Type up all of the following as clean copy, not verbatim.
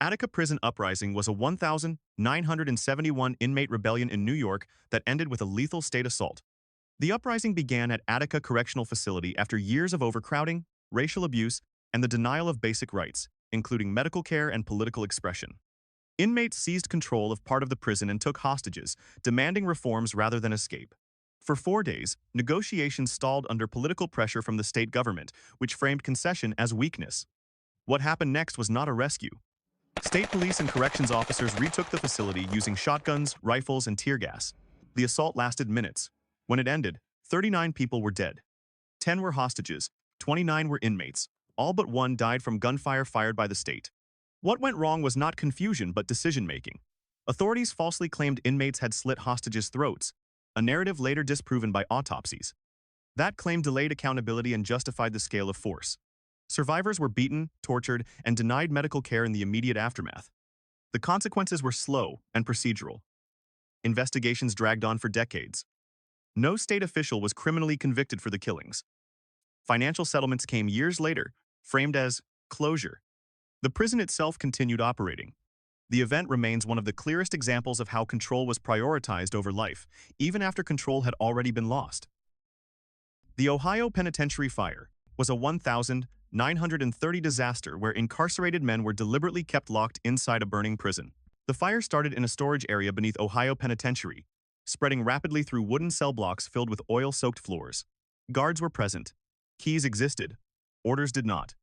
Attica Prison Uprising was a 1,971 inmate rebellion in New York that ended with a lethal state assault. The uprising began at Attica Correctional Facility after years of overcrowding, racial abuse, and the denial of basic rights, including medical care and political expression. Inmates seized control of part of the prison and took hostages, demanding reforms rather than escape. For 4 days, negotiations stalled under political pressure from the state government, which framed concession as weakness. What happened next was not a rescue. State police and corrections officers retook the facility using shotguns, rifles, and tear gas. The assault lasted minutes. When it ended, 39 people were dead. 10 were hostages, 29 were inmates. All but one died from gunfire fired by the state. What went wrong was not confusion but decision-making. Authorities falsely claimed inmates had slit hostages' throats, a narrative later disproven by autopsies. That claim delayed accountability and justified the scale of force. Survivors were beaten, tortured, and denied medical care in the immediate aftermath. The consequences were slow and procedural. Investigations dragged on for decades. No state official was criminally convicted for the killings. Financial settlements came years later, framed as closure. The prison itself continued operating. The event remains one of the clearest examples of how control was prioritized over life, even after control had already been lost. The Ohio Penitentiary fire was a 1,930 disaster where incarcerated men were deliberately kept locked inside a burning prison. The fire started in a storage area beneath Ohio Penitentiary, spreading rapidly through wooden cell blocks filled with oil-soaked floors. Guards were present. Keys existed. Orders did not.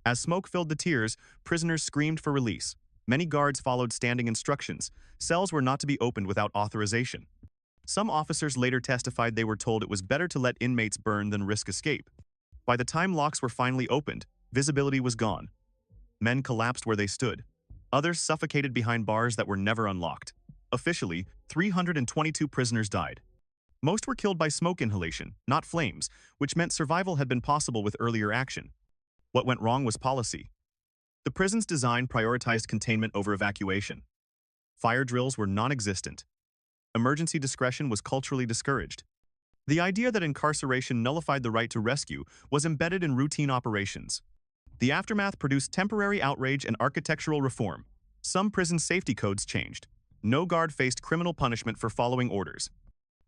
As smoke filled the tiers, prisoners screamed for release. Many guards followed standing instructions. Cells were not to be opened without authorization. Some officers later testified they were told it was better to let inmates burn than risk escape. By the time locks were finally opened, visibility was gone. Men collapsed where they stood. Others suffocated behind bars that were never unlocked. Officially, 322 prisoners died. Most were killed by smoke inhalation, not flames, which meant survival had been possible with earlier action. What went wrong was policy. The prison's design prioritized containment over evacuation. Fire drills were non-existent. Emergency discretion was culturally discouraged. The idea that incarceration nullified the right to rescue was embedded in routine operations. The aftermath produced temporary outrage and architectural reform. Some prison safety codes changed. No guard faced criminal punishment for following orders.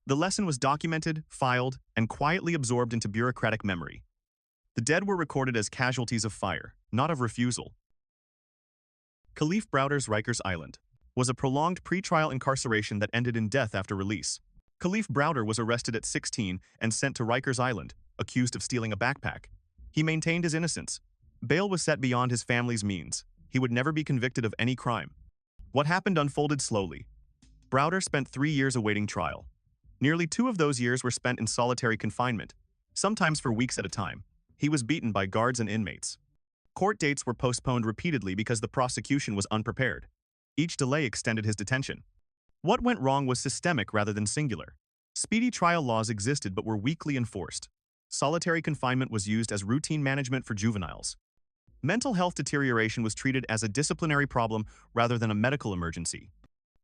The lesson was documented, filed, and quietly absorbed into bureaucratic memory. The dead were recorded as casualties of fire, not of refusal. Kalief Browder's Rikers Island was a prolonged pre-trial incarceration that ended in death after release. Kalief Browder was arrested at 16 and sent to Rikers Island, accused of stealing a backpack. He maintained his innocence. Bail was set beyond his family's means. He would never be convicted of any crime. What happened unfolded slowly. Browder spent 3 years awaiting trial. Nearly 2 of those years were spent in solitary confinement, sometimes for weeks at a time. He was beaten by guards and inmates. Court dates were postponed repeatedly because the prosecution was unprepared. Each delay extended his detention. What went wrong was systemic rather than singular. Speedy trial laws existed but were weakly enforced. Solitary confinement was used as routine management for juveniles. Mental health deterioration was treated as a disciplinary problem rather than a medical emergency.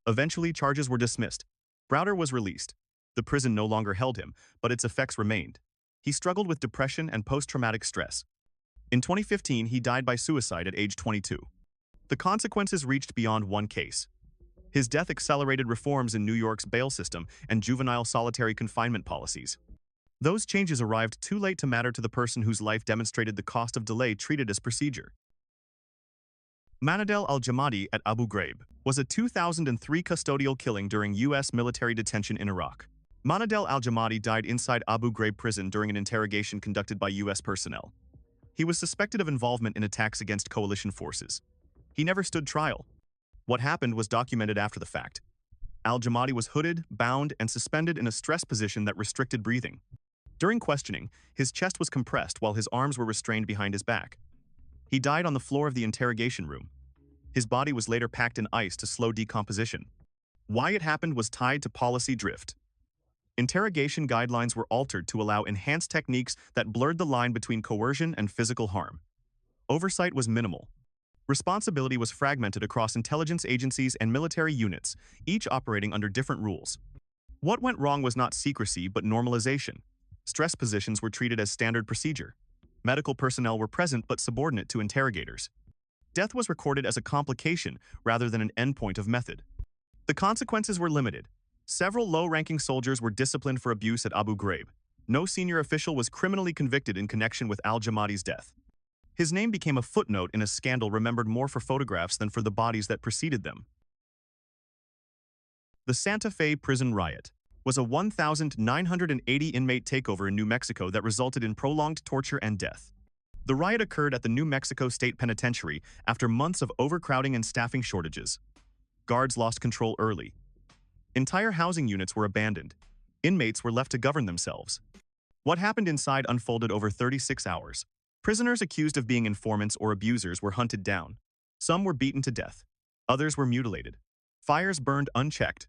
Eventually, charges were dismissed. Browder was released. The prison no longer held him, but its effects remained. He struggled with depression and post-traumatic stress. In 2015, he died by suicide at age 22. The consequences reached beyond one case. His death accelerated reforms in New York's bail system and juvenile solitary confinement policies. Those changes arrived too late to matter to the person whose life demonstrated the cost of delay treated as procedure. Manadel al-Jamadi at Abu Ghraib was a 2003 custodial killing during U.S. military detention in Iraq. Manadel al-Jamadi died inside Abu Ghraib prison during an interrogation conducted by U.S. personnel. He was suspected of involvement in attacks against coalition forces. He never stood trial. What happened was documented after the fact. Al-Jamadi was hooded, bound, and suspended in a stress position that restricted breathing. During questioning, his chest was compressed while his arms were restrained behind his back. He died on the floor of the interrogation room. His body was later packed in ice to slow decomposition. Why it happened was tied to policy drift. Interrogation guidelines were altered to allow enhanced techniques that blurred the line between coercion and physical harm. Oversight was minimal. Responsibility was fragmented across intelligence agencies and military units, each operating under different rules. What went wrong was not secrecy but normalization. Stress positions were treated as standard procedure. Medical personnel were present but subordinate to interrogators. Death was recorded as a complication rather than an endpoint of method. The consequences were limited. Several low-ranking soldiers were disciplined for abuse at Abu Ghraib. No senior official was criminally convicted in connection with al-Jamadi's death. His name became a footnote in a scandal remembered more for photographs than for the bodies that preceded them. The Santa Fe prison riot was a 1,980 inmate takeover in New Mexico that resulted in prolonged torture and death. The riot occurred at the New Mexico State Penitentiary after months of overcrowding and staffing shortages. Guards lost control early. Entire housing units were abandoned. Inmates were left to govern themselves. What happened inside unfolded over 36 hours. Prisoners accused of being informants or abusers were hunted down. Some were beaten to death. Others were mutilated. Fires burned unchecked.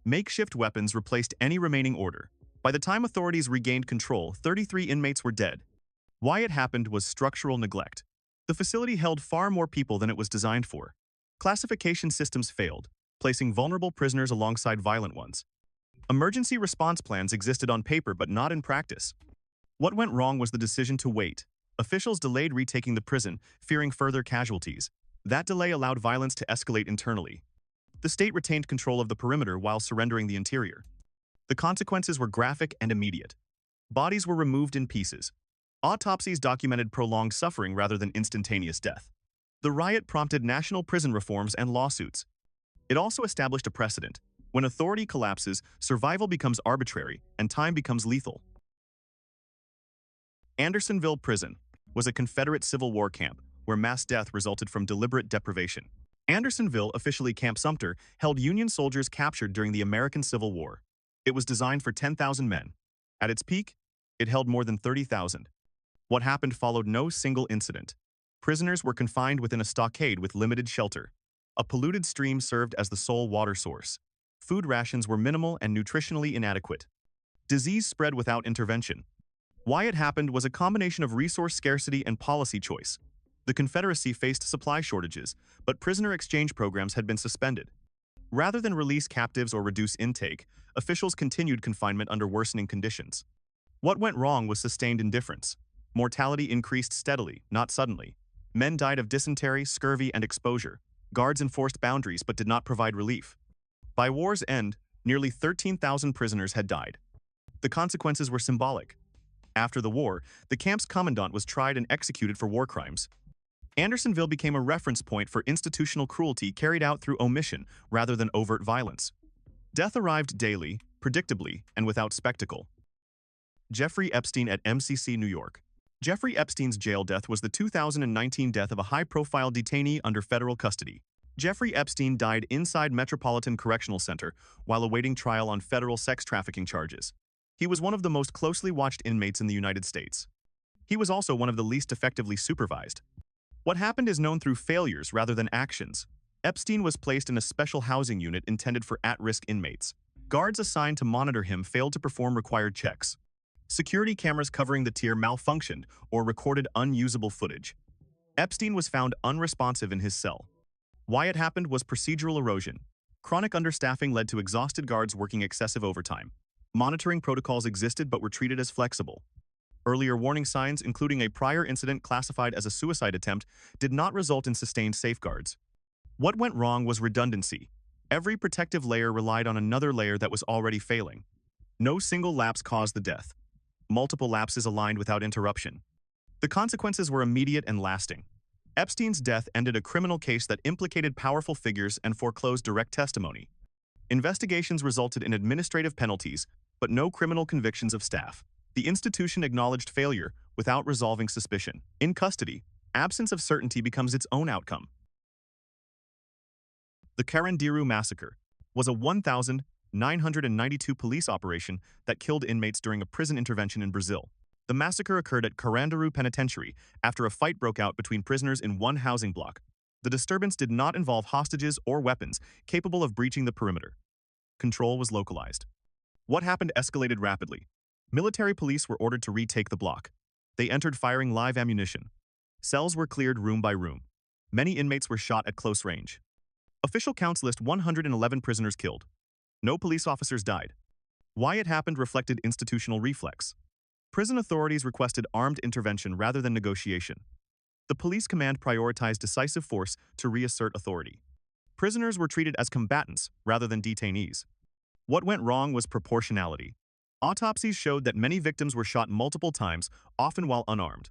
Makeshift weapons replaced any remaining order. By the time authorities regained control, 33 inmates were dead. Why it happened was structural neglect. The facility held far more people than it was designed for. Classification systems failed, placing vulnerable prisoners alongside violent ones. Emergency response plans existed on paper but not in practice. What went wrong was the decision to wait. Officials delayed retaking the prison, fearing further casualties. That delay allowed violence to escalate internally. The state retained control of the perimeter while surrendering the interior. The consequences were graphic and immediate. Bodies were removed in pieces. Autopsies documented prolonged suffering rather than instantaneous death. The riot prompted national prison reforms and lawsuits. It also established a precedent. When authority collapses, survival becomes arbitrary and time becomes lethal. Andersonville Prison was a Confederate Civil War camp where mass death resulted from deliberate deprivation. Andersonville, officially Camp Sumter, held Union soldiers captured during the American Civil War. It was designed for 10,000 men. At its peak, it held more than 30,000. What happened followed no single incident. Prisoners were confined within a stockade with limited shelter. A polluted stream served as the sole water source. Food rations were minimal and nutritionally inadequate. Disease spread without intervention. Why it happened was a combination of resource scarcity and policy choice. The Confederacy faced supply shortages, but prisoner exchange programs had been suspended. Rather than release captives or reduce intake, officials continued confinement under worsening conditions. What went wrong was sustained indifference. Mortality increased steadily, not suddenly. Men died of dysentery, scurvy, and exposure. Guards enforced boundaries but did not provide relief. By war's end, nearly 13,000 prisoners had died. The consequences were symbolic. After the war, the camp's commandant was tried and executed for war crimes. Andersonville became a reference point for institutional cruelty carried out through omission rather than overt violence. Death arrived daily, predictably, and without spectacle. Jeffrey Epstein at MCC, New York. Jeffrey Epstein's jail death was the 2019 death of a high-profile detainee under federal custody. Jeffrey Epstein died inside Metropolitan Correctional Center while awaiting trial on federal sex trafficking charges. He was one of the most closely watched inmates in the United States. He was also one of the least effectively supervised. What happened is known through failures rather than actions. Epstein was placed in a special housing unit intended for at-risk inmates. Guards assigned to monitor him failed to perform required checks. Security cameras covering the tier malfunctioned or recorded unusable footage. Epstein was found unresponsive in his cell. Why it happened was procedural erosion. Chronic understaffing led to exhausted guards working excessive overtime. Monitoring protocols existed but were treated as flexible. Earlier warning signs, including a prior incident classified as a suicide attempt, did not result in sustained safeguards. What went wrong was redundancy. Every protective layer relied on another layer that was already failing. No single lapse caused the death. Multiple lapses aligned without interruption. The consequences were immediate and lasting. Epstein's death ended a criminal case that implicated powerful figures and foreclosed direct testimony. Investigations resulted in administrative penalties, but no criminal convictions of staff. The institution acknowledged failure without resolving suspicion. In custody, absence of certainty becomes its own outcome. The Carandiru Massacre was a 1,992 police operation that killed inmates during a prison intervention in Brazil. The massacre occurred at Carandiru Penitentiary after a fight broke out between prisoners in one housing block. The disturbance did not involve hostages or weapons capable of breaching the perimeter. Control was localized. What happened escalated rapidly. Military police were ordered to retake the block. They entered firing live ammunition. Cells were cleared room by room. Many inmates were shot at close range. Official counts list 111 prisoners killed. No police officers died. Why it happened reflected institutional reflex. Prison authorities requested armed intervention rather than negotiation. The police command prioritized decisive force to reassert authority. Prisoners were treated as combatants rather than detainees. What went wrong was proportionality. Autopsies showed that many victims were shot multiple times, often while unarmed.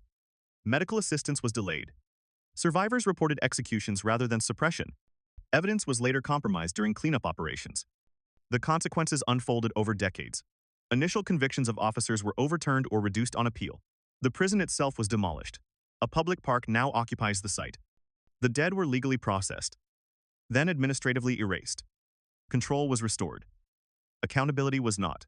Medical assistance was delayed. Survivors reported executions rather than suppression. Evidence was later compromised during cleanup operations. The consequences unfolded over decades. Initial convictions of officers were overturned or reduced on appeal. The prison itself was demolished. A public park now occupies the site. The dead were legally processed, then administratively erased. Control was restored. Accountability was not.